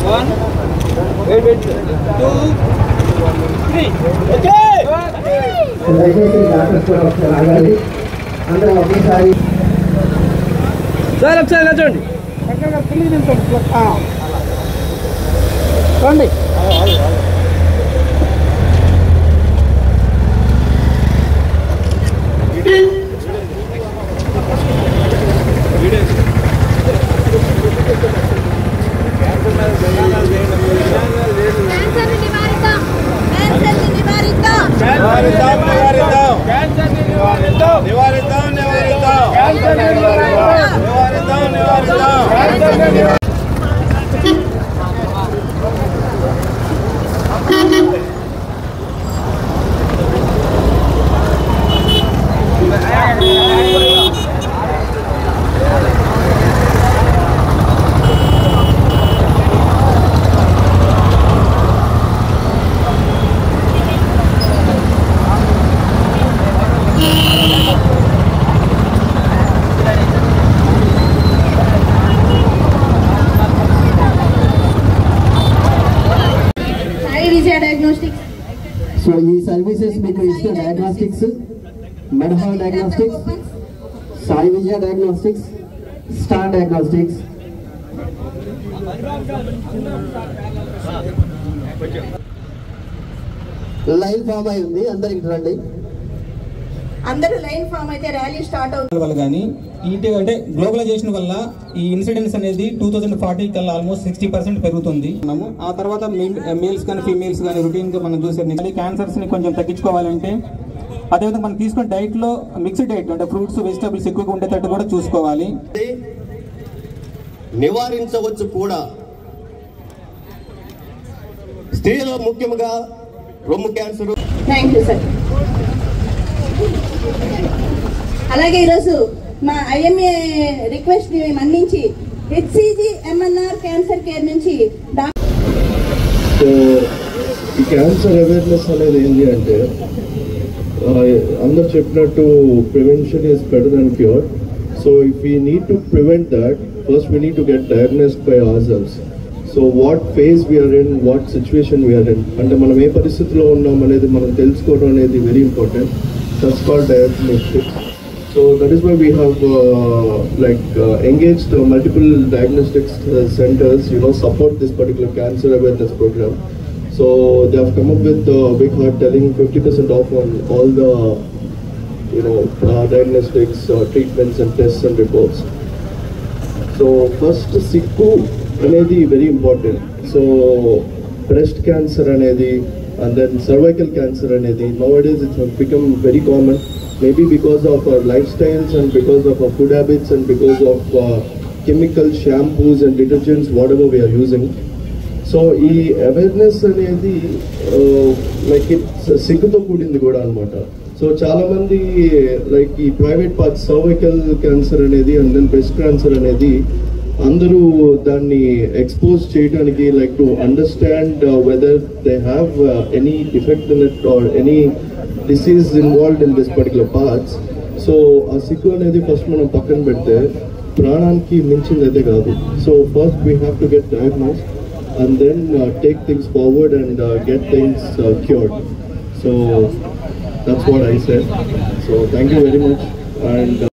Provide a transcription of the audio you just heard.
1 wait 2 3 okay దయచేసి doctors కూడా ఒకసారి ఆగాలి అందరూ ఒకేసారి సార్ ఒకసారి చూడండి రండి సో ఈ సర్వీసెస్ మీకు ఇష్టం diagnostics Medall diagnostics Sai Vijaya diagnostics star diagnostics line form అయి ఉంది అందరికి రండి అందరూ లైన్ ఫామ్ అయితే ర్యాలీ స్టార్ట్ అవుతుంది వల్ల కానీ ఇంటి అంటే గ్లోబలైజేషన్ వల్ల ఈ ఇన్సిడెన్స్ అనేది 2040 కల్లా ఆల్మోస్ట్ 60% పెరుగుతుంది. ఆ తర్వాత మేల్స్ కానీ ఫీమేల్స్ కానీ రొటీన్ గా మనం చూసేది క్యాన్సర్స్ ని కొంచెం తగ్గించుకోవాలంటే అదేవిధంగా మనం తీసుకునే డైట్ లో మిక్స్డ్ డైట్ అంటే ఫ్రూట్స్ వెజిటబుల్స్ ఎక్కువగా ఉండేటట్టు కూడా చూసుకోవాలి. నివారించవచ్చు కూడా. స్త్రీలో ముఖ్యంగా రొమ్ము క్యాన్సర్. Thank you sir. అలాగే ఈరోజు మా ఐఎంఏ రిక్వెస్ట్ మన్నించి హెచ్సిజి ఎంఎన్ఆర్ క్యాన్సర్ కేర్ నుంచి ఈ క్యాన్సర్ అవేర్నెస్ అనేది ఏంటి అంటే అందరు చెప్పినట్టు prevention is better than cure. So if we need to prevent that first we need to get diagnosed by ourselves. So what phase we are in, what situation we are in, అంటే మనం ఏ పరిస్థితిలో ఉన్నాం అనేది మనం తెలుసుకోవడం అనేది very important. That's called diagnostics. So that is why we have engaged multiple diagnostics centers, support this particular cancer awareness program. So they have come up with a big heart telling 50% off on all the diagnostics, treatments and tests and reports. So first SICKU anedi very important. So breast cancer anedi and then cervical cancer anedi nowadays it has become very common, maybe because of our lifestyles and because of our food habits and because of chemical shampoos and detergents whatever we are using. So ee awareness anedi it's sigguto kudindi kuda anamata. So chaala mandi ee private parts cervical cancer anedi and then breast cancer anedi అందరూ దాన్ని expose చేయడానికి to understand whether they have any defect in it or any disease involved in this particular parts. So ఆ సిగ్గు అనేది first మనం పక్కన పెడితే ప్రాణానికి మించింది అయితే కాదు. So first we have to get diagnosed and then take things forward and get things cured. So that's what I said. So thank you very much. And